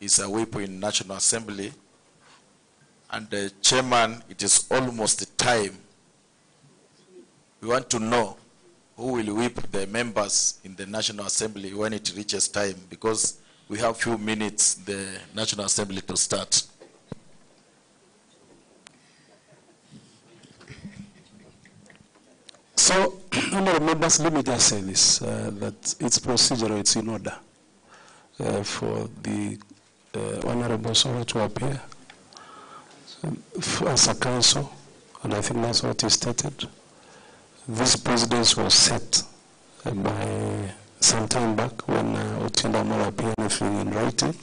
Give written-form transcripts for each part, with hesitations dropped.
is a whip in National Assembly. And the chairman, it is almost the time. We want to know who will whip the members in the National Assembly when it reaches time, because we have few minutes the National Assembly to start. So, honorable members, let me just say this, that it's procedural, it's in order for the honorable Soro to appear as a council, and I think that's what he stated. This precedence was set by some time back when Otinda Mora appeared anything in writing.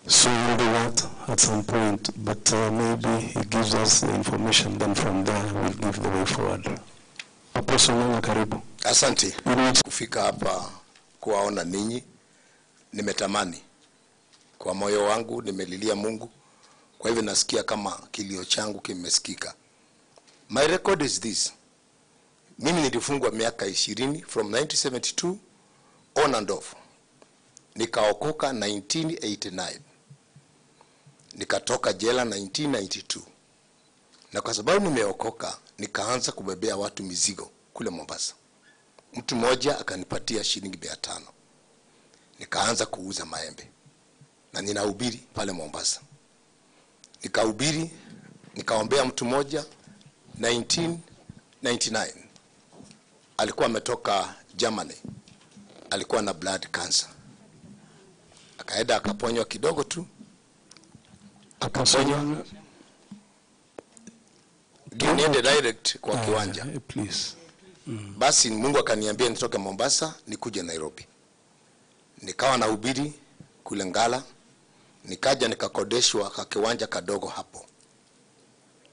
So we'll do that at some point, but maybe he gives us the information, then from there we'll give the way forward. Apostle Ngang'A, karibu. Asante. Kufika hapa kuwaona ninyi, nimetamani. Kwa moyo wangu nimelilia Mungu, kwa hivyo nasikia kama kilio changu kimesikika. My record is this. Mimi nilifungwa miaka 20 from 1972 on and off. Nikaokoka 1989. Nikatoka jela 1992. Na kwa sababu nimeokoka, nikaanza kubebea watu mizigo kule Mombasa. Mtu mmoja akanipatia shilingi 500. Nikaanza kuuza maembe. Na ninahubiri pale Mombasa. Nikahubiri, nikaombea mtu mmoja 1999. Alikuwa ametoka Germany. Alikuwa na blood cancer. Akaenda akaponywa kidogo tu. Akaponywa. Niende direct kwa kiwanja. Please. Basi Mungu akaniambia nitoke Mombasa nikuje Nairobi. Nikawa nahubiri kule Ngala. Nikaja nikakodeshwa kwa kiwanja kadogo hapo.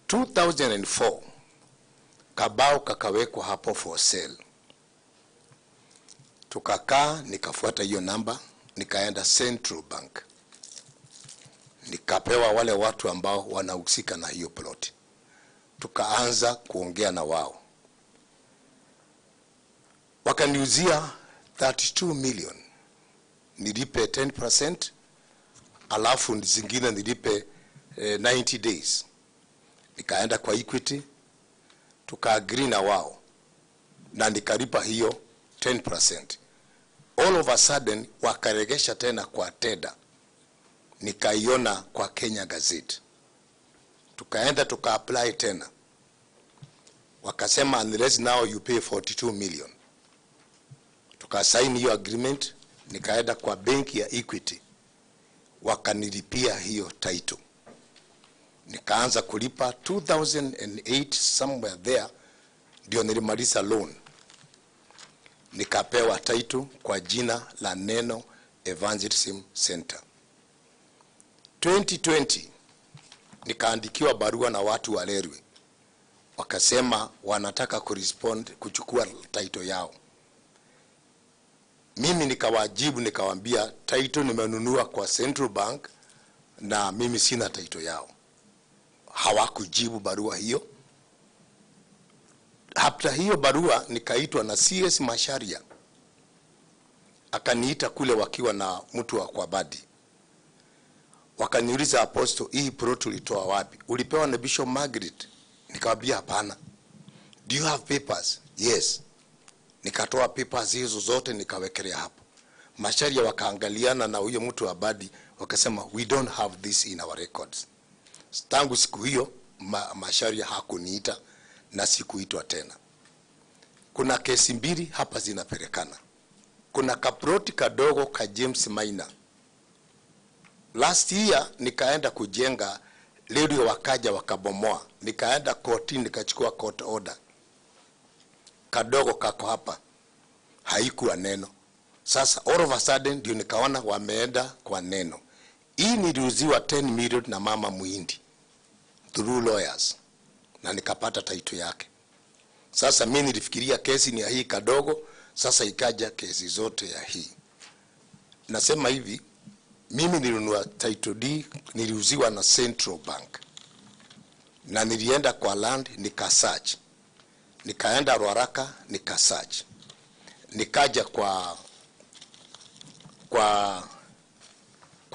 2004 kabao kakawekwa hapo for sale. Tukakaa, nikafuata hiyo namba, nikaenda Central Bank. Nikapewa wale watu ambao wanahusika na hiyo plot. Tukaanza kuongea na wao. Wakaniuzia 32 million. Nilipe 10%, alafu zingine nilipe 90 days. Nikaenda kwa Equity, tuka-agree na wao, na nikalipa hiyo 10%. All of a sudden, wakaregesha tena kwa TEDA. Nikaiona kwa Kenya Gazette. Tukaenda tuka-apply tena. Wakasema, unless now you pay 42 million. Tuka-sign hiyo agreement, nikaenda kwa benki ya Equity. Wakanilipia hiyo title. Nikaanza kulipa 2008 somewhere there, ndio nilimaliza loan. Nikapewa title kwa jina la Neno Evangelism Center. 2020 nikaandikiwa barua na watu wa Lerwe. Wakasema wanataka kurespond kuchukua title yao. Mimi nikawajibu, nikawaambia title nimenunua kwa Central Bank na mimi sina title yao. Hawakujibu barua hiyo. Hafta hiyo barua nikaitwa na CS Masharia. Akaniita kule wakiwa na mtu wa kwa badi. Wakaniuliza, Apostle, hii plot ulitoa wapi? Ulipewa na Bishop Margaret? Nikamwambia hapana. Do you have papers? Yes. Nikatoa papers hizo zote nikawekelea hapo. Masharia wakaangaliana na huyo mtu wa badi, wakasema we don't have this in our records. Tangu siku hiyo Masharia hakuniita na sikuitwa tena. Kuna kesi mbili hapa zinapelekana. Kuna kaproti kadogo ka James Maina. Last year nikaenda kujenga, leo wakaja wakabomoa. Nikaenda kotini nikachukua court order. Kadogo kako hapa. Haikuwa Neno. Sasa all of a sudden ndio nikaona wameenda kwa Neno. Hii niliuziwa 10 million na mama Muhindi through lawyers, na nikapata title yake. Sasa mimi nilifikiria kesi ni ya hii kadogo, sasa ikaja kesi zote ya hii. Nasema hivi, mimi nilinunua title D, niliuziwa na Central Bank. Na nilienda kwa land nikasearch. Nikaenda Ruaraka nikasearch. Nikaja kwa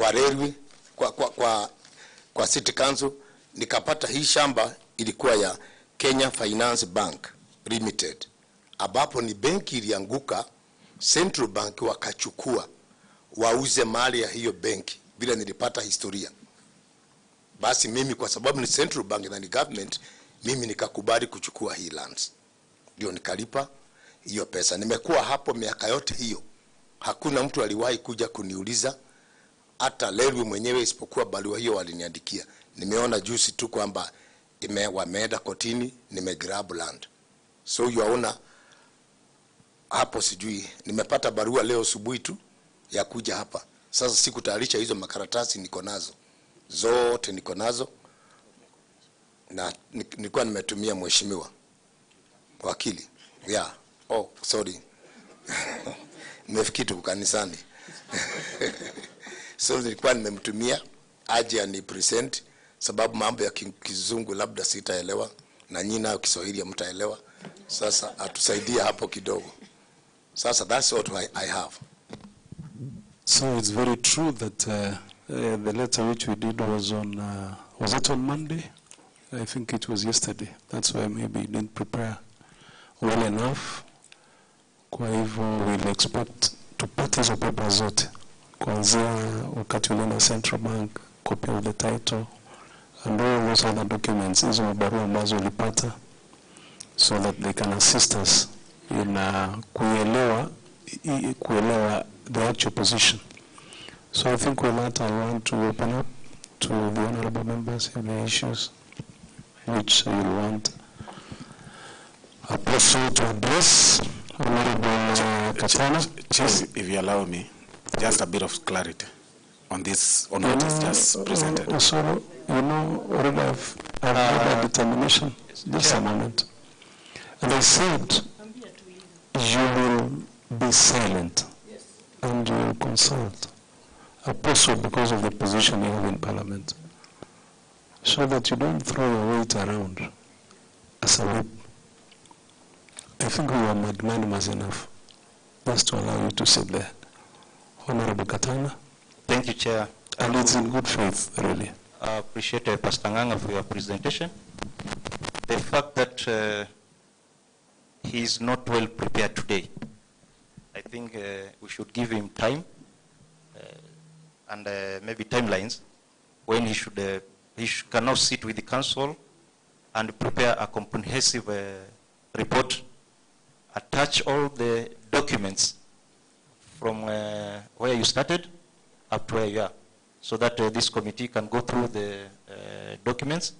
kwa railway, kwa city council, nikapata hii shamba ilikuwa ya Kenya Finance Bank Limited, ambapo ni benki ilianguka, Central Bank wakachukua wauze mali ya hiyo benki. Bila nilipata historia, basi mimi kwa sababu ni Central Bank na ni government, mimi nikakubali kuchukua hii lands, ndio nikalipa hiyo pesa. Nimekuwa hapo miaka yote hiyo, hakuna mtu aliwahi kuja kuniuliza, hata leo mwenyewe, isipokuwa barua hiyo waliniandikia. Nimeona juzi tu kwamba wameenda kotini, nimegrab land. So yaona hapo, sijui nimepata barua leo asubuhi tu ya kuja hapa. Sasa sikutayarisha hizo makaratasi, niko nazo zote, niko nazo, na nilikuwa nimetumia mheshimiwa wakili. Yeah. Oh, sorry. Nimefikiri tuko kanisani. So nilikuwa nimemtumia aje ani present, sababu mambo ya kizungu labda sitaelewa na nyinyi nayo Kiswahili mtaelewa. Sasa atusaidie hapo kidogo. Sasa that's what I have. So it's very true that the letter which we did was was it on Monday? I think it was yesterday. That's why maybe you didn't prepare well enough. Kwa hivyo we'll expect tupate hizo papers zote kuanzia wakati ule na Central Bank, copy of the title and all those other documents, hizo mabarua ambazo ulipata, so that they can assist us in kuelewa the actual position. So I think with that I want to open up to the honorable members of the issues which you want a person to address. Chief, if you allow me, just a bit of clarity on this, on what is just presented. So, you know, already I've made a determination. Just a moment. And I said, you will be silent and you will consult Apostle because of the position you have in Parliament, so that you don't throw your weight around as a whip. I think we were magnanimous enough just to allow you to sit there. Honorable Katana. Thank you, Chair. And it's in good faith, really. I appreciate Pastor Ngang'A for your presentation. The fact that he is not well prepared today, I think we should give him time and maybe timelines when he can now sit with the council and prepare a comprehensive report, attach all the documents from where you started up to where you are, so that this committee can go through the documents.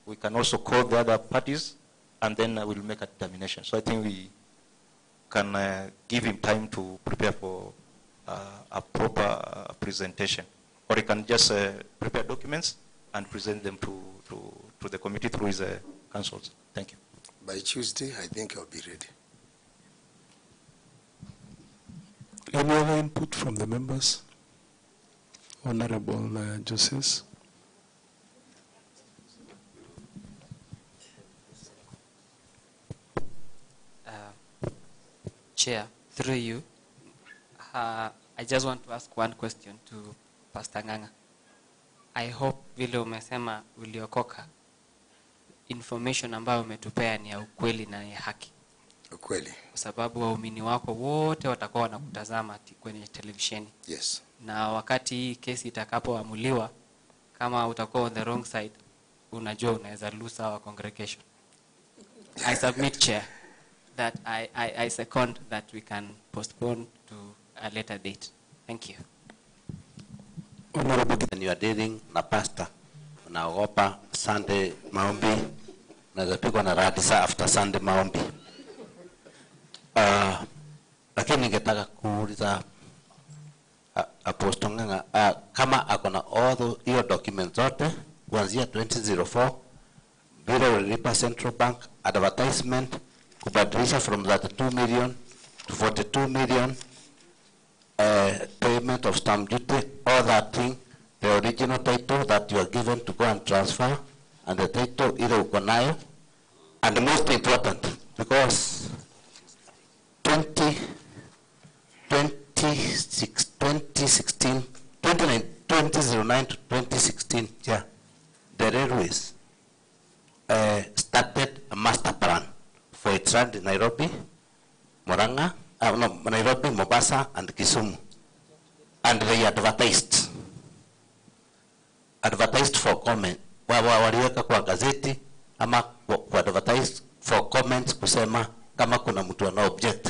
We can also call the other parties, and then we'll make a determination. So I think we can give him time to prepare for a proper presentation. Or he can just prepare documents and present them to the committee through his councils. Thank you. By Tuesday, I think I'll be ready. Any other input from the members? Honorable Justice. Chair, through you, I just want to ask one question to Pastor Ngang'A. I hope vile umesema uliokoka, information ambayo umetupea ni ya ukweli na ya haki. Ukweli. Kwa sababu waumini wako wote watakuwa wanakutazama kwenye televisheni. Yes. Na wakati hii kesi itakapoamuliwa, kama utakuwa on the wrong side, unajua unaweza lose our congregation. I submit, Chair, that I second that we can postpone to a later date. Thank you. When you are dealing na pastor, unaogopa Sunday maombi, unaweza pigwa na radisa after Sunday maombi. Lakini ningetaka kuuliza Apostle Ngang'A, kama akona all hiyo documents zote kuanzia 2004 vile ulilipa Central Bank advertisement kubadilisha from 32 million to 42 million, payment of stamp duty, all that thing, the original title that you are given to go and transfer, and the title ile uko nayo, and the most important, because 2016, 2019, 2009 to 2016, yeah, the railways started a master plan for its run in Nairobi, Nairobi, Mombasa, and Kisumu. And they advertised for comment. Waliweka kwa gazeti ama kwa advertised for comments kusema kama kuna mtu ana object.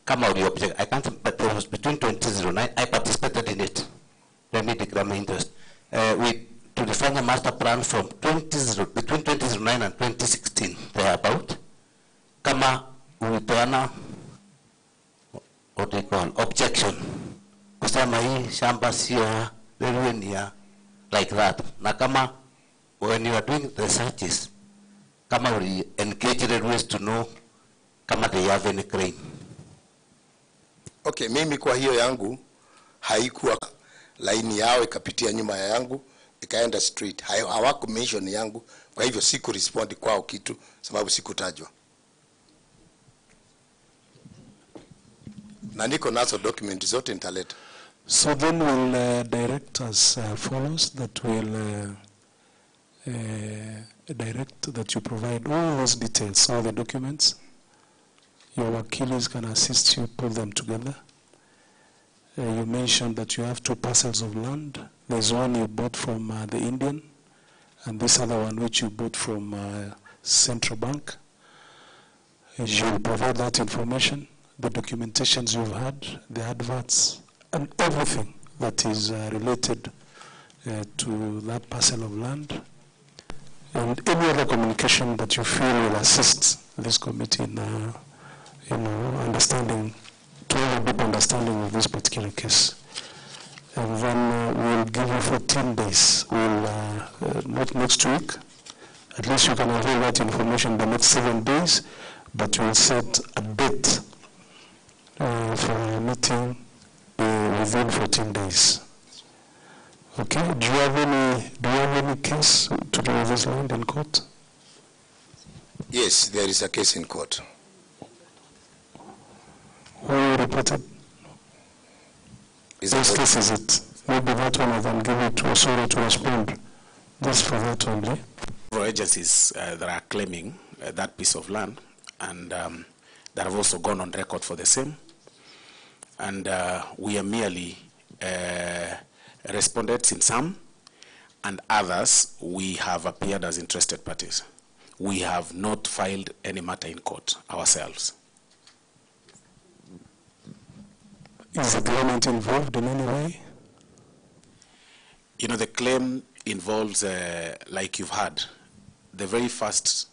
Kama uli object, I can't, but it was between 2009, I participated in it. Let me declare my interest. We tulifanya master plan from between 2009 and 2016, thereabout. Kama ulipeana, what do you call, objection. Kusema hii shamba sio railway ni ya like that. Na kama when you are doing the searches, kama we engage railways to know kama they have any claim. Okay, mimi kwa hiyo yangu haikuwa laini yao ikapitia nyuma ya yangu ikaenda street. Hawaku mention yangu, kwa hivyo siku respond kwao kitu sababu sikutajwa. Na niko nazo document zote nitaleta. So then we'll direct as follows, that will direct that you provide all those details, all the documents. Your wakilis can assist you pull them together. You mentioned that you have 2 parcels of land. There's one you bought from the Indian, and this other one which you bought from Central Bank. You will provide that information, the documentations you've had, the adverts, and everything that is related to that parcel of land, and any other communication that you feel will assist this committee in understanding, to have a deep understanding of this particular case. And then we'll give you 14 days. We'll, not next week, at least you can avail that information the next 7 days, but we'll set a date for a meeting within 14 days. Okay, do you have any case to do with this land in court? Yes, there is a case in court. Who reported? Which case is it? Maybe that one I can give it to Osoro to respond. Just for that only. Several agencies that are claiming that piece of land, and that have also gone on record for the same. And we are merely respondents in some, and others we have appeared as interested parties. We have not filed any matter in court ourselves. Is the government involved in any way? You know, the claim involves, like you've heard, the very first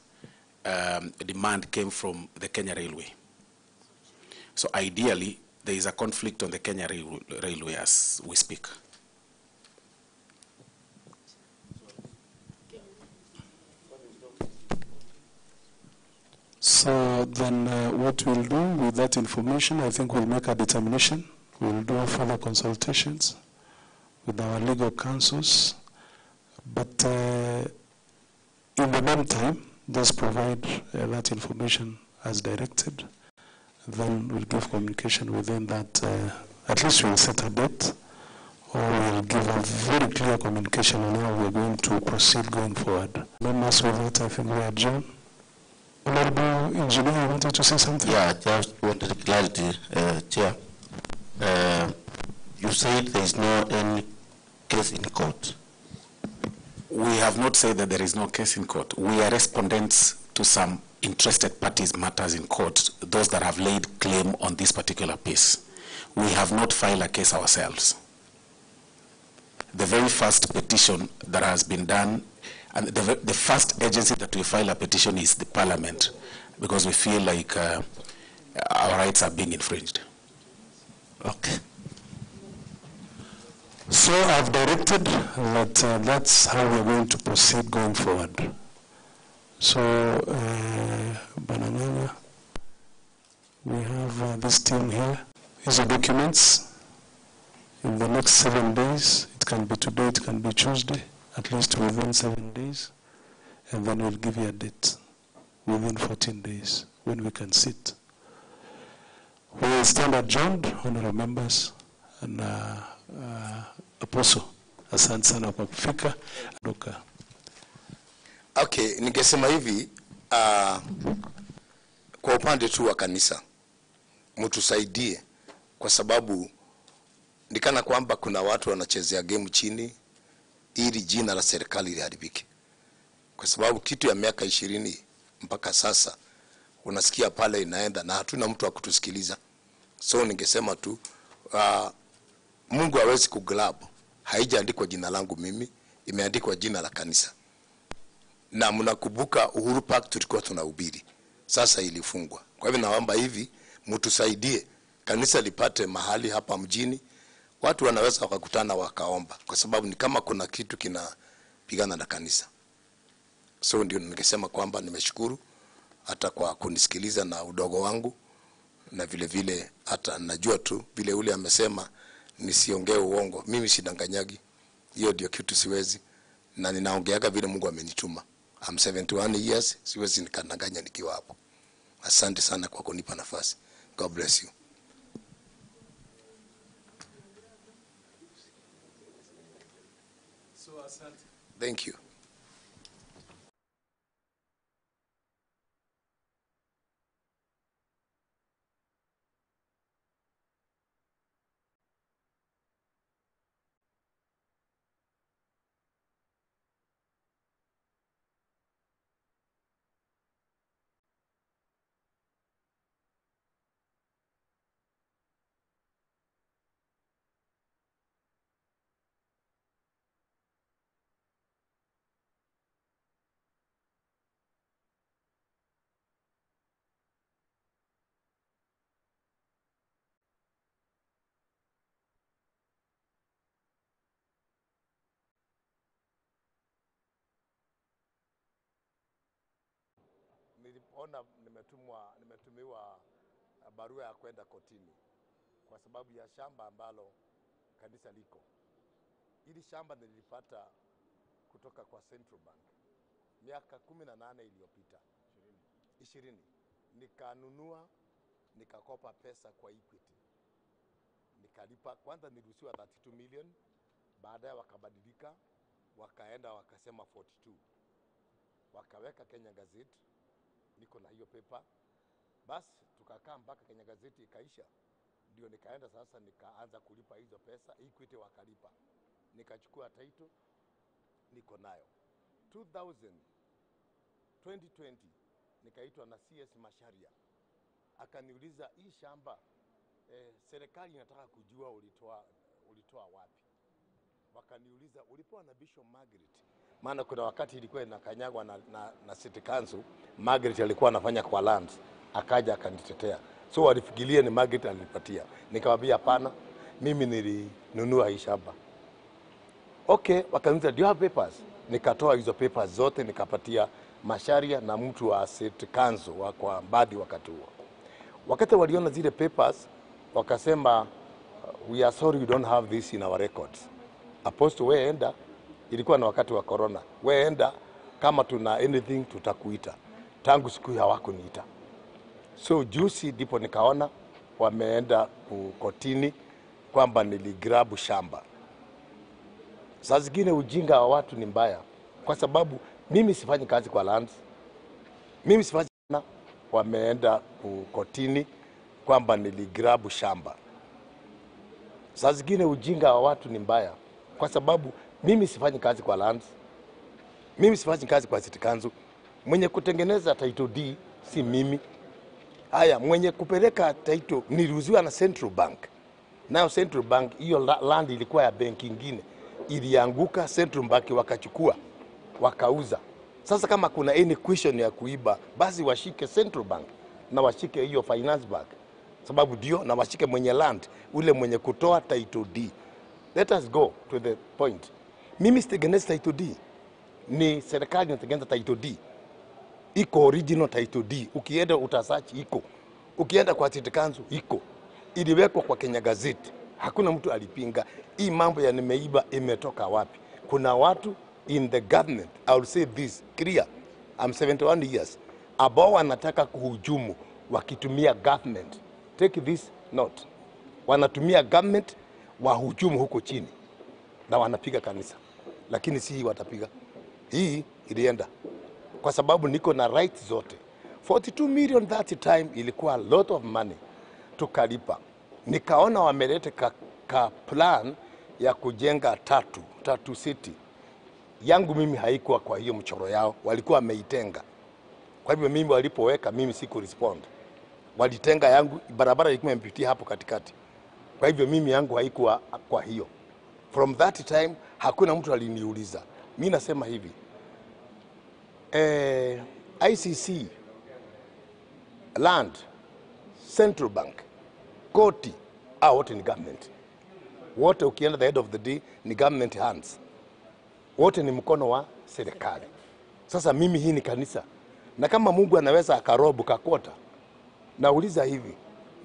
demand came from the Kenya Railway. So ideally, there is a conflict on the Kenya Railway as we speak. So then what we'll do with that information, I think we'll make a determination. We'll do further consultations with our legal counsels. But in the meantime, just provide that information as directed. Then we'll give communication within that. At least we'll set a date, or we'll give a very clear communication on how we're going to proceed going forward. Members, with that, I think we are adjourned. Honorable Engineer, you wanted to say something? Yeah, just wanted clarity, Chair. You said there is no any case in court. We have not said that there is no case in court. We are respondents to some interested parties' matters in court, those that have laid claim on this particular piece. We have not filed a case ourselves. The very first petition that has been done, and the first agency that we file a petition is the Parliament, because we feel like our rights are being infringed. Okay. So I've directed that that's how we're going to proceed going forward. So, Bananana, we have this team here. These are documents. In the next 7 days, it can be today, it can be Tuesday, at least within 7 days. And then we'll give you a date within 14 days when we can sit. We will stand adjourned, honorable members, and Apostle. Asante sana kwa kufika. Luka. Okay, ningesema hivi kwa upande tu wa kanisa mtusaidie, kwa sababu nikana kwamba kuna watu wanachezea game chini ili jina la serikali liharibike, kwa sababu kitu ya miaka 20 mpaka sasa unasikia pale inaenda na hatuna mtu wa kutusikiliza. So ningesema tu Mungu hawezi kuglab, haijaandikwa jina langu mimi, imeandikwa jina la kanisa. Na mnakumbuka Uhuru Park tulikuwa tunahubiri, sasa ilifungwa. Kwa hivyo naomba hivi mtusaidie kanisa lipate mahali hapa mjini, watu wanaweza wakakutana wakaomba, kwa sababu ni kama kuna kitu kinapigana na kanisa. So ndio ningesema kwamba nimeshukuru hata kwa kunisikiliza na udogo wangu, na vile vile hata najua tu vile ule amesema nisiongee uongo, mimi sidanganyagi, hiyo ndio kitu siwezi, na ninaongeaga vile Mungu amenituma. I'm 71 years, siwezi nikadanganya nikiwa hapo. Asante sana kwa kunipa nafasi. God bless you. So asante. Thank you. Nilipoona nimetumiwa barua ya kwenda kotini kwa sababu ya shamba ambalo kanisa liko. Hili shamba nilipata kutoka kwa Central Bank miaka 18 iliyopita, 20. Nikanunua, nikakopa pesa kwa Equity, nikalipa. Kwanza niliruhusiwa 32 million, baadaye wakabadilika, wakaenda wakasema 42, wakaweka Kenya Gazette, niko na hiyo paper. Basi tukakaa mpaka Kenya Gazette ikaisha, ndio nikaenda sasa nikaanza kulipa hizo pesa. Equity wakalipa, nikachukua title, niko nayo. 2020 nikaitwa na CS Masharia, akaniuliza hii shamba serikali inataka kujua ulitoa wapi. Wakaniuliza ulipewa na Bishop Margaret, maana kuna wakati ilikuwa inakanyagwa na City Council. Margaret alikuwa anafanya kwa land, akaja akanitetea. So walifikiria ni Margaret alinipatia. Nikamwambia hapana, mimi nilinunua hii shamba. Okay, wakaniuliza do you have papers? Nikatoa hizo papers zote nikapatia Masharia na mtu wa City Council wa kwa Mbadi wakati huo. Wakati waliona zile papers wakasema we are sorry we don't have this in our records. Apostle weenda, ilikuwa na wakati wa corona, weenda kama tuna anything tutakuita. Tangu siku ya hawakuniita. So juzi ndipo nikaona wameenda kotini kwamba niligrabu shamba. Saa zingine ujinga wa watu ni mbaya, kwa sababu mimi sifanyi kazi kwa lands. Mimi sifanyi na wameenda kotini kwamba niligrabu shamba. Saa zingine ujinga wa watu ni mbaya, kwa sababu mimi sifanyi kazi kwa lands. Mimi sifanyi kazi kwa City Council. Mwenye kutengeneza title D si mimi. Haya, mwenye kupeleka title niliuziwa na Central Bank. Nayo Central Bank hiyo land ilikuwa ya benki nyingine, ilianguka, Central Bank wakachukua wakauza. Sasa kama kuna any question ya kuiba, basi washike Central Bank na washike hiyo Finance Bank, sababu ndio, na washike mwenye land, ule mwenye kutoa title D. Let us go to the point. Mimi sitengeneza title D, ni serikali inatengeneza title D. Iko original title D, ukienda utasearch iko, ukienda kwa City Council iko, iliwekwa kwa Kenya Gazette, hakuna mtu alipinga. Hii mambo ya nimeiba imetoka wapi? Kuna watu in the government, I will say this clear, I'm 71 years, ambao wanataka kuhujumu wakitumia government. Take this note, wanatumia government wahujumu huko chini. na wanapiga kanisa, lakini si hii watapiga. Hii ilienda kwa sababu niko na rights zote. 42 million that time ilikuwa a lot of money, tukalipa. Nikaona wamelete ka plan ya kujenga tatu city. Yangu mimi haikuwa kwa hiyo mchoro yao, walikuwa wameitenga. Kwa hivyo mimi walipoweka, mimi siku respond. Walitenga yangu, barabara ilikuwa imepitia hapo katikati. Kwa hivyo mimi yangu haikuwa kwa hiyo. From that time hakuna mtu aliniuliza. Mimi nasema hivi, ICC, Land, Central Bank, Koti, wote ni government. Wote ukienda the end of the day ni government hands. Wote ni mkono wa serikali. Sasa mimi hii ni kanisa. Na kama Mungu anaweza akarobu kakota, nauliza hivi,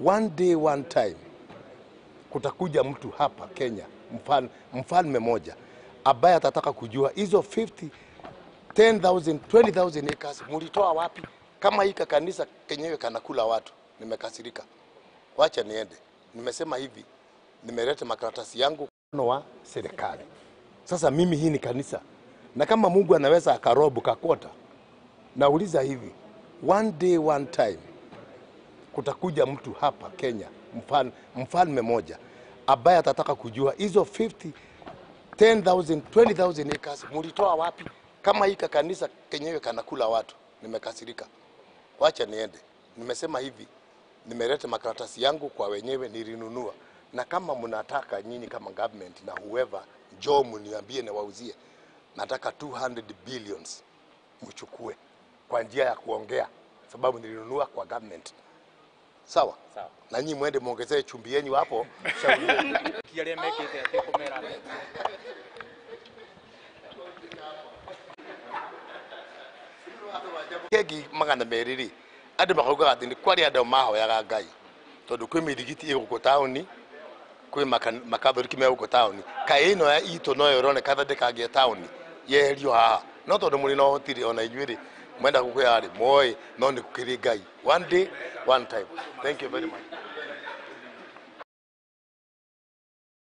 one day one time kutakuja mtu hapa Kenya, mfalme moja ambaye atataka kujua hizo 50, 10,000, 20,000 acres mulitoa wapi? Kama hii kanisa kenyewe kanakula watu. Nimekasirika. Wacha niende. Nimesema hivi, nimeleta makaratasi yangu mkono wa serikali. Sasa mimi hii ni kanisa. Na kama Mungu anaweza akarobu kakota, nauliza hivi, one day one time kutakuja mtu hapa Kenya, mfalme moja ambaye atataka kujua hizo 50, 10,000, 20,000 acres mulitoa wapi? Kama hii kanisa kenyewe kanakula watu. Nimekasirika. Wacha niende. Nimesema hivi, nimeleta makaratasi yangu kwa wenyewe nilinunua. Na kama mnataka nyinyi kama government na whoever, njoo mniambie na wauzie. Nataka 200 billions mchukue kwa njia ya kuongea, sababu nilinunua kwa government. Sawa? Sawa. Na nyinyi mwende muongezee chumbi yenu hapo. Kegi magana meriri. Ade makauga ati ni kwari ade maho ya Ngai. Tondu kwi mirigiti iguko tauni, kwi makathoriki me guko tauni. Kai ino ya ito no yorone kathade kagie tauni. Yeherio haha. No tondu muri no hotiri ona inyuiri mwenda gukuya ari moi no ni kukiri Ngai. One day one time. Thank you very much.